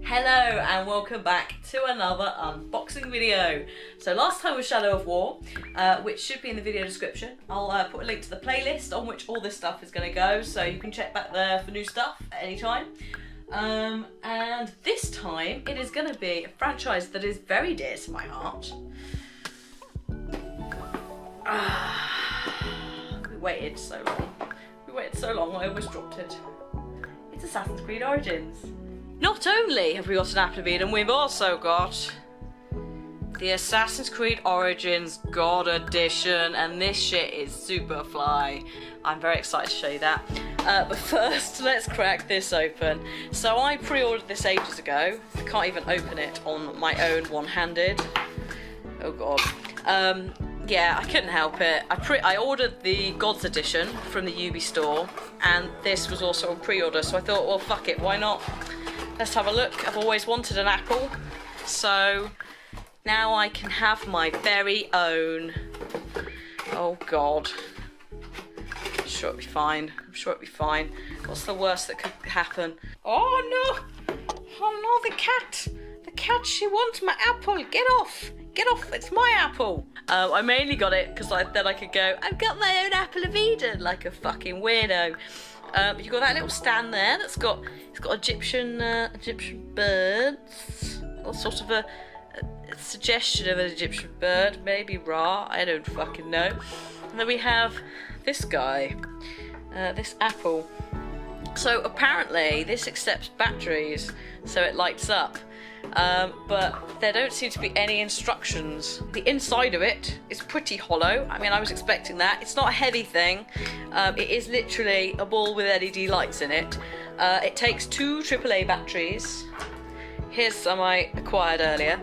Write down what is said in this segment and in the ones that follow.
Hello and welcome back to another unboxing video. So last time was Shadow of War, which should be in the video description. I'll put a link to the playlist on which all this stuff is going to go, so you can check back there for new stuff at any time. And this time it is going to be a franchise that is very dear to my heart. We waited so long. I almost dropped it. It's Assassin's Creed Origins. Not only have we got an Apple of Eden, we've also got the Assassin's Creed Origins God Edition, and this shit is super fly. I'm very excited to show you that. But first, let's crack this open. So I pre-ordered this ages ago. I can't even open it on my own one-handed. Oh god. Yeah, I couldn't help it. I ordered the Gods Edition from the Ubi store, and this was also on pre-order, so I thought, well, fuck it, why not? Let's have a look. I've always wanted an Apple, so now I can have my very own. Oh god. I'm sure it'll be fine. What's the worst that could happen? Oh no! Oh no, the cat! The cat, she wants my apple! Get off! Get off! It's my apple! I mainly got it because then I could go, I've got my own Apple of Eden, like a fucking weirdo. You've got that little stand there that's got Egyptian birds, or sort of a suggestion of an Egyptian bird, maybe Ra, I don't fucking know. And then we have this guy, this apple. So apparently this accepts batteries, so it lights up. But there don't seem to be any instructions. The inside of it is pretty hollow. I mean, I was expecting that. It's not a heavy thing. It is literally a ball with LED lights in it. It takes 2 AAA batteries. Here's some I acquired earlier.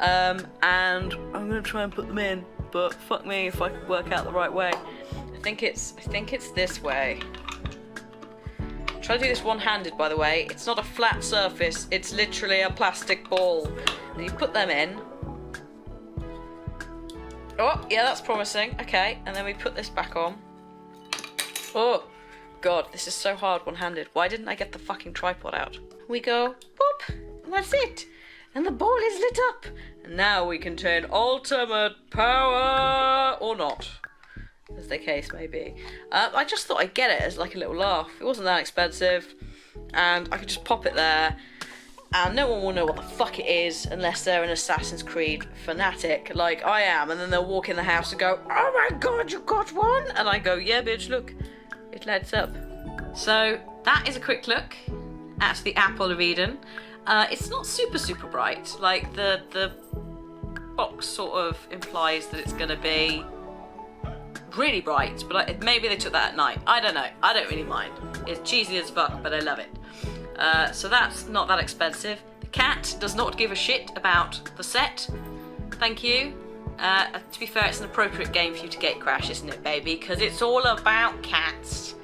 And I'm gonna try and put them in, but fuck me if I can work out the right way. I think it's this way. Try to do this one-handed, by the way. It's not a flat surface, it's literally a plastic ball. And you put them in. Oh, yeah, that's promising. Okay, and then we put this back on. Oh, god, this is so hard one-handed. Why didn't I get the fucking tripod out? We go, boop, and that's it. And the ball is lit up. And now we can turn ultimate power, or not, as the case may be. I just thought I'd get it as like a little laugh. It wasn't that expensive, and I could just pop it there, and no one will know what the fuck it is unless they're an Assassin's Creed fanatic like I am, and then they'll walk in the house and go, oh my god, you got one? And I go, yeah bitch, look, it lights up. So that is a quick look at the Apple of Eden. It's not super bright, like the box sort of implies that it's gonna be really bright, but maybe they took that at night. I don't know. I don't really mind. It's cheesy as fuck, but I love it. So that's not that expensive. The cat does not give a shit about the set. Thank you. To be fair, it's an appropriate game for you to gate crash, isn't it, baby? Because it's all about cats.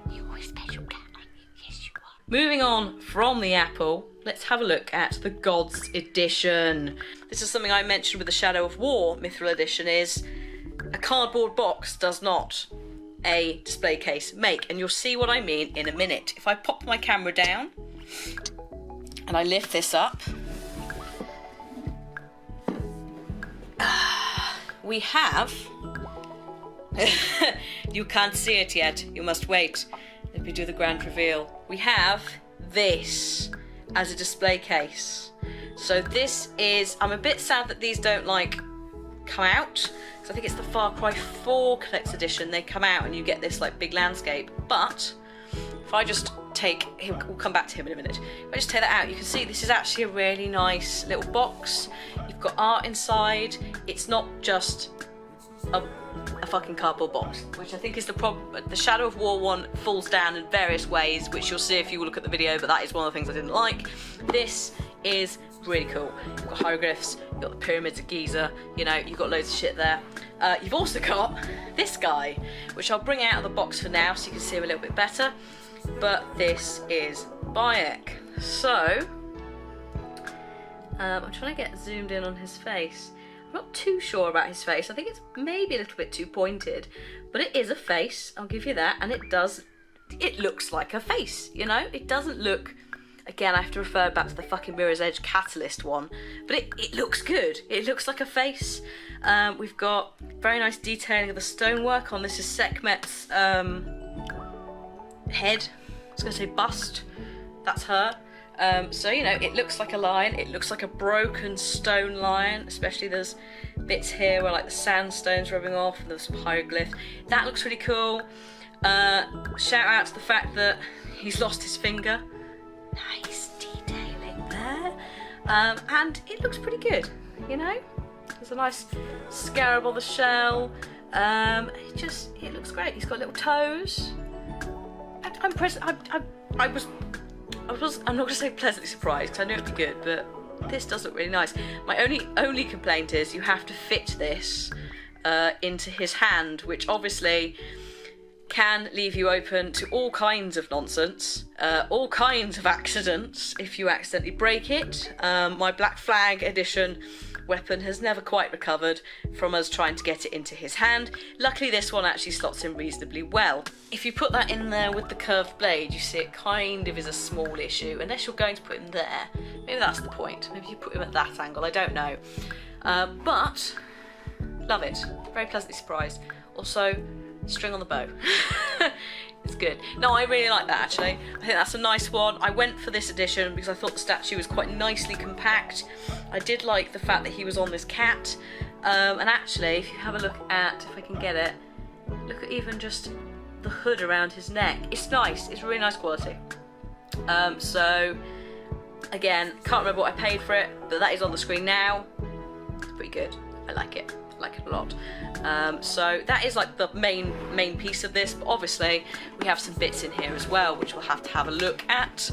You're a special cat, aren't you? Yes, you are. Moving on from the Apple, let's have a look at the Gods Edition. This is something I mentioned with the Shadow of War Mithril Edition, is a cardboard box does not a display case make, and you'll see what I mean in a minute. If I pop my camera down and I lift this up, we have you can't see it yet, you must wait. Let me do the grand reveal. We have this as a display case. So this is, I'm a bit sad that these don't like come out, because I think it's the Far Cry 4 Collector's Edition. They come out and you get this like big landscape. But if I just take him, we'll come back to him in a minute. If I just take that out, you can see this is actually a really nice little box. You've got art inside. It's not just a fucking cardboard box, which I think is the problem. The Shadow of War one falls down in various ways, which you'll see if you look at the video, but that is one of the things I didn't like. This is really cool. You've got hieroglyphs, you've got the pyramids of Giza, you know, you've got loads of shit there. You've also got this guy, which I'll bring out of the box for now so you can see him a little bit better. But this is Byuk. So, I'm trying to get zoomed in on his face. I'm not too sure about his face. I think it's maybe a little bit too pointed, but it is a face, I'll give you that, and it looks like a face, you know? It doesn't look Again, I have to refer back to the fucking Mirror's Edge Catalyst one, but it looks good. It looks like a face. We've got very nice detailing of the stonework on this is Sekhmet's head. I was going to say bust. That's her. So, you know, it looks like a lion. It looks like a broken stone lion, especially there's bits here where like the sandstone's rubbing off and there's some hieroglyph. That looks really cool. Shout out to the fact that he's lost his finger. Nice detailing there. And it looks pretty good, you know? There's a nice scarab on the shell. It looks great. He's got little toes. I'm not going to say pleasantly surprised, because I knew it'd be good, but this does look really nice. My only complaint is you have to fit this into his hand, which obviously can leave you open to all kinds of nonsense, all kinds of accidents if you accidentally break it. My Black Flag edition weapon has never quite recovered from us trying to get it into his hand. Luckily this one actually slots in reasonably well. If you put that in there with the curved blade, you see it kind of is a small issue, unless you're going to put him there. Maybe that's the point. Maybe you put him at that angle, I don't know. But love it. Very pleasantly surprised. Also, string on the bow. It's good. No, I really like that actually. I think that's a nice one. I went for this edition because I thought the statue was quite nicely compact. I did like the fact that he was on this cat. And actually, if you have a look at, if I can get it, look at even just the hood around his neck. It's nice. It's really nice quality. So, again, can't remember what I paid for it, but that is on the screen now. It's pretty good. I like it. I like it a lot. So that is like the main piece of this, but obviously we have some bits in here as well which we'll have to have a look at,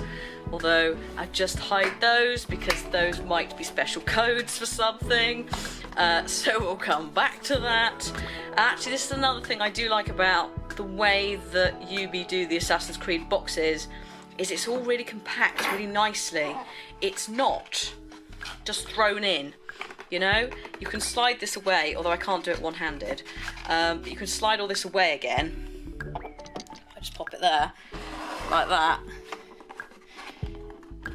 although I just hide those because those might be special codes for something, so we'll come back to that. Actually, this is another thing I do like about the way that UB do the Assassin's Creed boxes, is it's all really compact really nicely. It's not just thrown in. You know, you can slide this away, although I can't do it one-handed, but you can slide all this away again. I just pop it there, like that.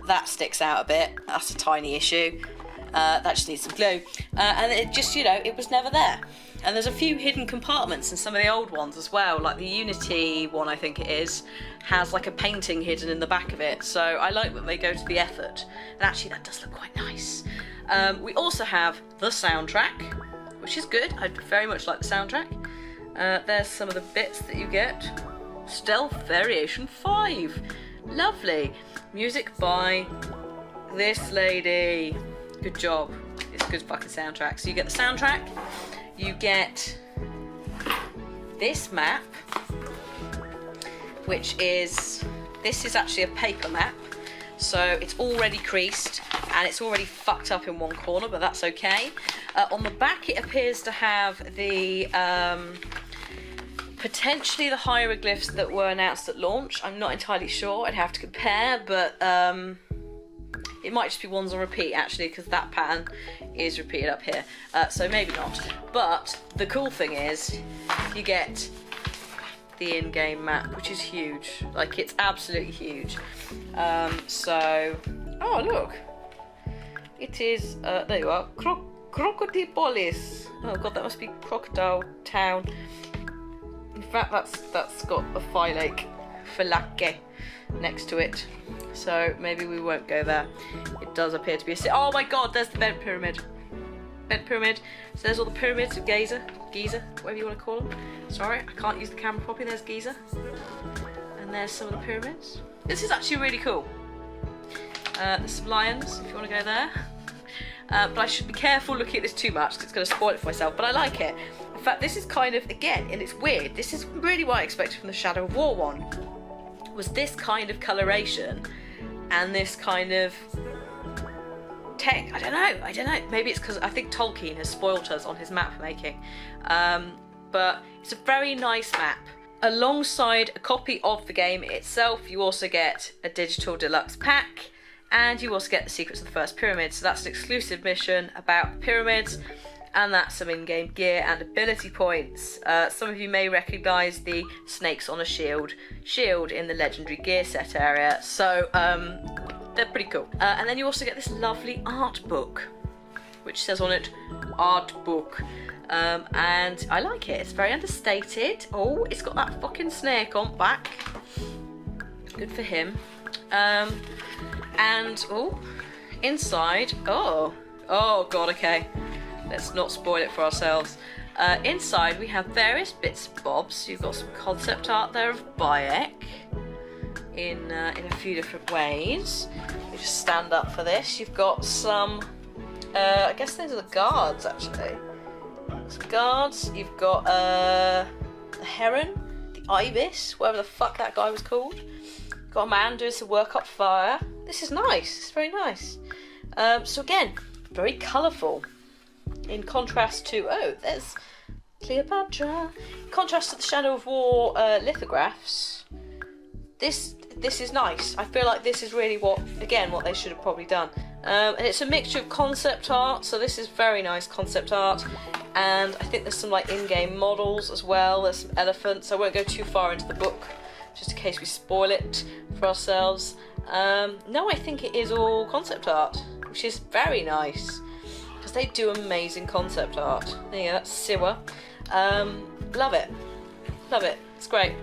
That sticks out a bit, that's a tiny issue. That just needs some glue. And it just, you know, it was never there. And there's a few hidden compartments in some of the old ones as well, like the Unity one, I think it is, has like a painting hidden in the back of it. So I like that they go to the effort. And actually that does look quite nice. We also have the soundtrack, which is good. I very much like the soundtrack. There's some of the bits that you get. Stealth Variation 5. Lovely. Music by this lady. Good job. It's a good fucking soundtrack. So you get the soundtrack. You get this map, which is, this is actually a paper map. So it's already creased and it's already fucked up in one corner, but that's okay. On the back it appears to have the potentially the hieroglyphs that were announced at launch. I'm not entirely sure, I'd have to compare, but it might just be ones on repeat actually, because that pattern is repeated up here, so maybe not. But the cool thing is you get the in-game map, which is huge. Like, it's absolutely huge. So, oh look, it is, there you are, Crocodipolis. Oh god, that must be Crocodile Town. In fact, that's got a phylache, Phylache, next to it. So maybe we won't go there. It does appear to be a oh my god, there's the bent pyramid. Bent pyramid. So there's all the pyramids of Giza, whatever you want to call them. Sorry, I can't use the camera properly. There's Giza. And there's some of the pyramids. This is actually really cool. There's some lions, if you want to go there. But I should be careful looking at this too much because it's going to spoil it for myself, but I like it. In fact, this is kind of, again, and it's weird, this is really what I expected from the Shadow of War one, was this kind of coloration and this kind of tech. I don't know. Maybe it's because I think Tolkien has spoilt us on his map making. But it's a very nice map. Alongside a copy of the game itself, you also get a digital deluxe pack, and you also get the Secrets of the First Pyramid. So that's an exclusive mission about pyramids, and that's some in-game gear and ability points. Some of you may recognise the snakes on a shield in the legendary gear set area. So they're pretty cool. And then you also get this lovely art book, which says on it, art book. And I like it. It's very understated. Oh, it's got that fucking snake on back. Good for him. And, oh, inside, oh god, okay. Let's not spoil it for ourselves. Inside we have various bits and bobs. You've got some concept art there of Byuk in a few different ways. You just stand up for this. You've got some, I guess those are the guards actually. Some guards. You've got the heron, the ibis, whatever the fuck that guy was called. Got a man doing some work up fire. This is nice. It's very nice. So again, very colourful. In contrast to, oh, there's Cleopatra. In contrast to the Shadow of War lithographs, this is nice. I feel like this is really what they should have probably done. And it's a mixture of concept art, so this is very nice concept art. And I think there's some like in-game models as well. There's some elephants. I won't go too far into the book, just in case we spoil it for ourselves. No, I think it is all concept art, which is very nice. Because they do amazing concept art. There you go, that's Siwa. Love it. Love it. It's great.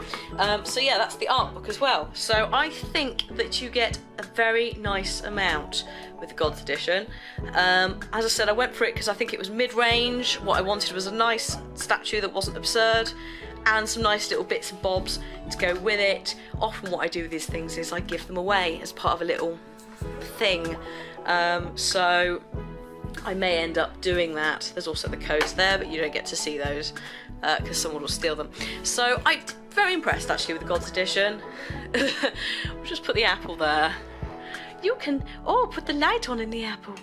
So yeah, that's the art book as well. So I think that you get a very nice amount with the Gods Edition. As I said, I went for it because I think it was mid-range. What I wanted was a nice statue that wasn't absurd, and some nice little bits and bobs to go with it. Often what I do with these things is I give them away as part of a little thing. So I may end up doing that. There's also the codes there, but you don't get to see those because someone will steal them. So I'm very impressed actually with the Gods Edition. We'll just put the apple there. You can, put the light on in the apple.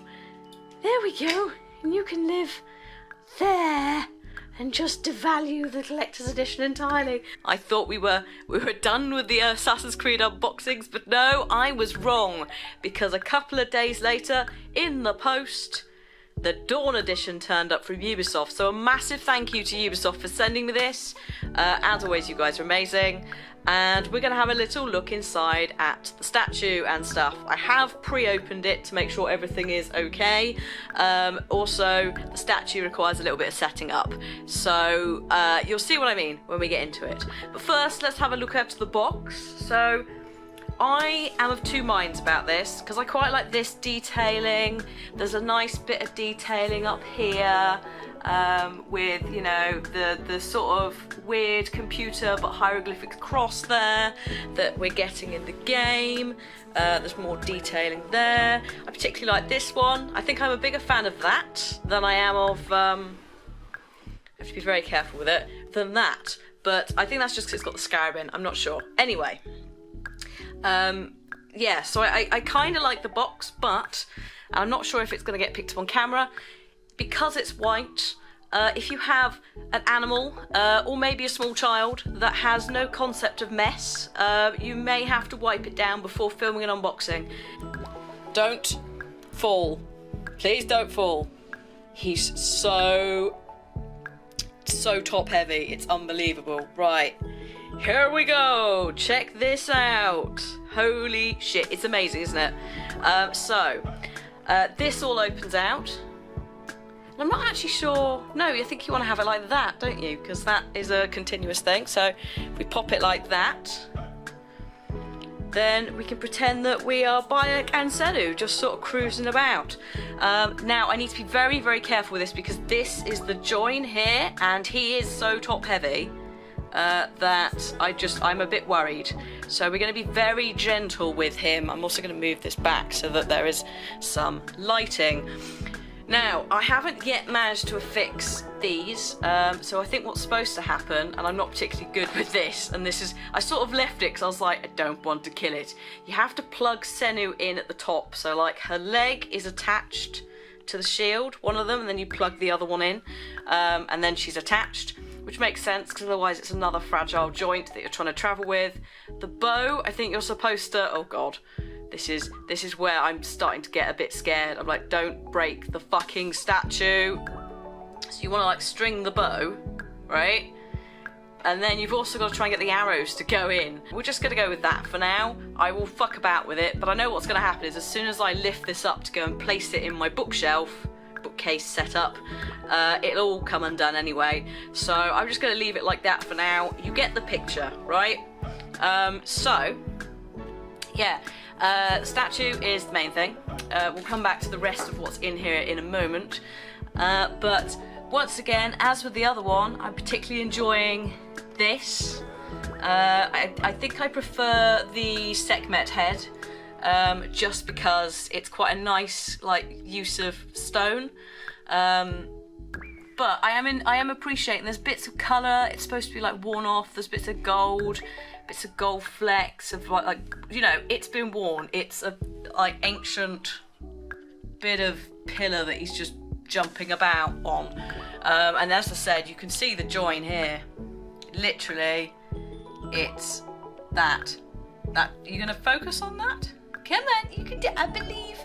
There we go. And you can live there and just devalue the collector's edition entirely. I thought we were done with the Assassin's Creed unboxings, but no, I was wrong, because a couple of days later, in the post, the Dawn Edition turned up from Ubisoft. So a massive thank you to Ubisoft for sending me this. As always, you guys are amazing. And we're going to have a little look inside at the statue and stuff. I have pre-opened it to make sure everything is okay. Also, the statue requires a little bit of setting up. So you'll see what I mean when we get into it. But first, let's have a look at the box. So I am of two minds about this, because I quite like this detailing. There's a nice bit of detailing up here. With, you know, the sort of weird computer but hieroglyphic cross there that we're getting in the game. There's more detailing there. I particularly like this one. I think I'm a bigger fan of that than I am of, I have to be very careful with it, than that. But I think that's just because it's got the scarab in. I'm not sure. Anyway, yeah, so I kind of like the box, but I'm not sure if it's going to get picked up on camera. Because it's white, if you have an animal or maybe a small child that has no concept of mess, you may have to wipe it down before filming an unboxing. Don't fall. Please don't fall. He's so top heavy. It's unbelievable. Right, here we go. Check this out. Holy shit. It's amazing, isn't it? This all opens out. I'm not actually sure. No, I think you want to have it like that, don't you? Because that is a continuous thing. So if we pop it like that, then we can pretend that we are Byuk and Senu, just sort of cruising about. Now, I need to be very, very careful with this, because this is the join here, and he is so top heavy that I'm a bit worried. So we're going to be very gentle with him. I'm also going to move this back so that there is some lighting. Now, I haven't yet managed to affix these, so I think what's supposed to happen, and I'm not particularly good with this, and this is, I sort of left it because I was like, I don't want to kill it. You have to plug Senu in at the top, so like her leg is attached to the shield, one of them, and then you plug the other one in, and then she's attached, which makes sense because otherwise it's another fragile joint that you're trying to travel with. The bow, I think you're supposed to, oh god. This is where I'm starting to get a bit scared. I'm like, don't break the fucking statue. So you want to like string the bow, right? And then you've also got to try and get the arrows to go in. We're just going to go with that for now. I will fuck about with it, but I know what's going to happen is as soon as I lift this up to go and place it in my bookcase setup, it'll all come undone anyway. So I'm just going to leave it like that for now. You get the picture, right? So, yeah, the statue is the main thing. We'll come back to the rest of what's in here in a moment. But once again, as with the other one, I'm particularly enjoying this. I think I prefer the Sekhmet head, just because it's quite a nice use of stone. But I am appreciating there's bits of colour. It's supposed to be worn off. There's bits of gold flecks of it's been worn. It's a ancient bit of pillar that he's just jumping about on. And as I said, you can see the join here. Literally, it's that. You're gonna focus on that? Come on, you can do. I believe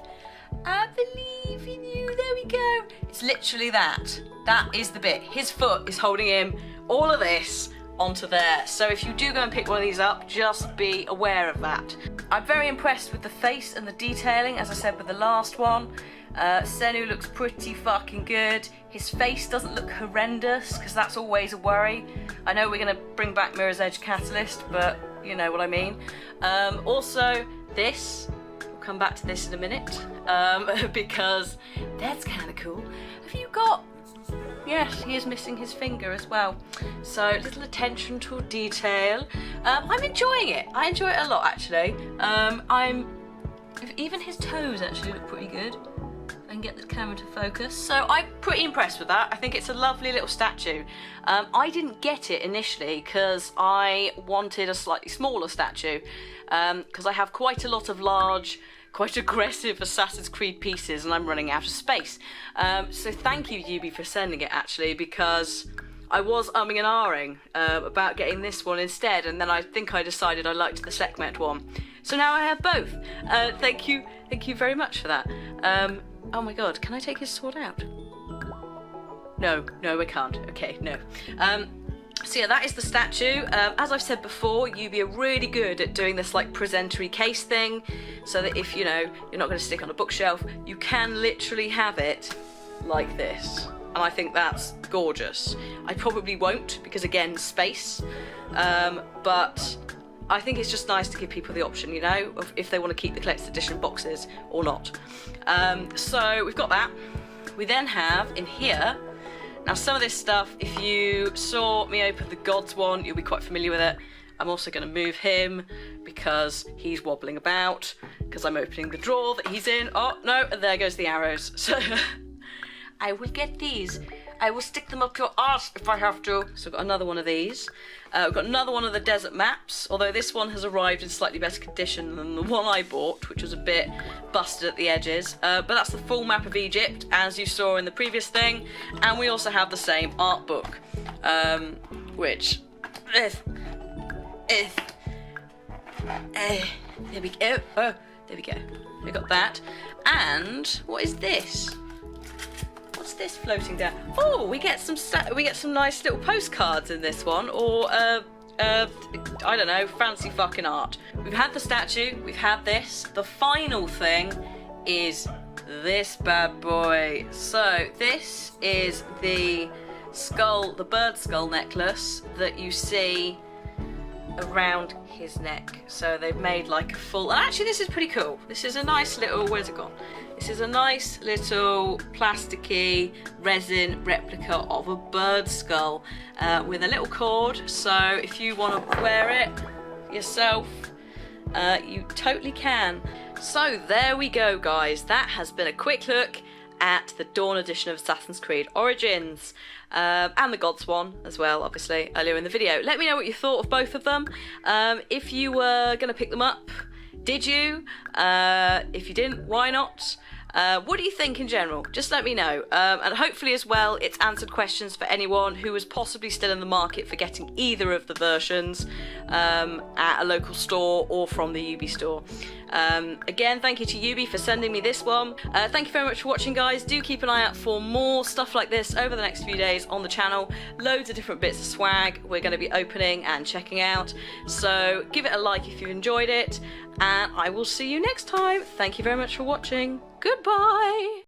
in you. There we go. It's literally that. That is the bit. His foot is holding him. All of this onto there. So if you do go and pick one of these up, just be aware of that. I'm very impressed with the face and the detailing, as I said with the last one. Senu looks pretty fucking good. His face doesn't look horrendous, because that's always a worry. I know we're going to bring back Mirror's Edge Catalyst, but you know what I mean. Also, this, we'll come back to this in a minute, because that's kind of cool. Have you got... Yes, he is missing his finger as well. So, little attention to detail. I'm enjoying it. I enjoy it a lot, actually. Even his toes actually look pretty good. I can get the camera to focus. So I'm pretty impressed with that. I think it's a lovely little statue. I didn't get it initially because I wanted a slightly smaller statue, because I have quite a lot of large, quite aggressive Assassin's Creed pieces and I'm running out of space. So thank you, Yubi, for sending it actually, because I was umming and ahhing about getting this one instead, and then I think I decided I liked the Sekhmet one. So now I have both. Thank you very much for that. Oh my god, can I take his sword out? No, I can't. Okay, no. So yeah, that is the statue. As I've said before, Yubi are really good at doing this presentory case thing, so that if you're not going to stick on a bookshelf, you can literally have it like this. And I think that's gorgeous. I probably won't, because again, space. But I think it's just nice to give people the option, of if they want to keep the collector's edition boxes or not. So we've got that. We then have in here, now some of this stuff, if you saw me open the Gods one, you'll be quite familiar with it. I'm also going to move him because he's wobbling about, because I'm opening the drawer that he's in. Oh no, and there goes the arrows. So I will get these. I will stick them up your arse if I have to. So we've got another one of these. We've got another one of the desert maps, although this one has arrived in slightly better condition than the one I bought, which was a bit busted at the edges. But that's the full map of Egypt, as you saw in the previous thing. And we also have the same art book, which... there we go. Oh, there we go. We got that. And what is this? What's this floating down? Oh, we get some nice little postcards in this one, or I don't know, fancy fucking art. We've had the statue, we've had this. The final thing is this bad boy. So this is the skull, the bird skull necklace that you see around his neck. So they've made a full, and actually this is pretty cool. This is a nice little, where's it gone? This is a nice little plasticky resin replica of a bird skull with a little cord, so if you want to wear it yourself, you totally can. So there we go, guys. That has been a quick look at the Dawn edition of Assassin's Creed Origins, and the Gods one as well, obviously, earlier in the video. Let me know what you thought of both of them. If you were going to pick them up, did you? If you didn't, why not? What do you think in general? Just let me know. And hopefully as well, it's answered questions for anyone who was possibly still in the market for getting either of the versions at a local store or from the Ubi store. Again, thank you to Ubi for sending me this one. Thank you very much for watching, guys. Do keep an eye out for more stuff like this over the next few days on the channel. Loads of different bits of swag we're going to be opening and checking out. So give it a like if you enjoyed it, and I will see you next time. Thank you very much for watching. Goodbye!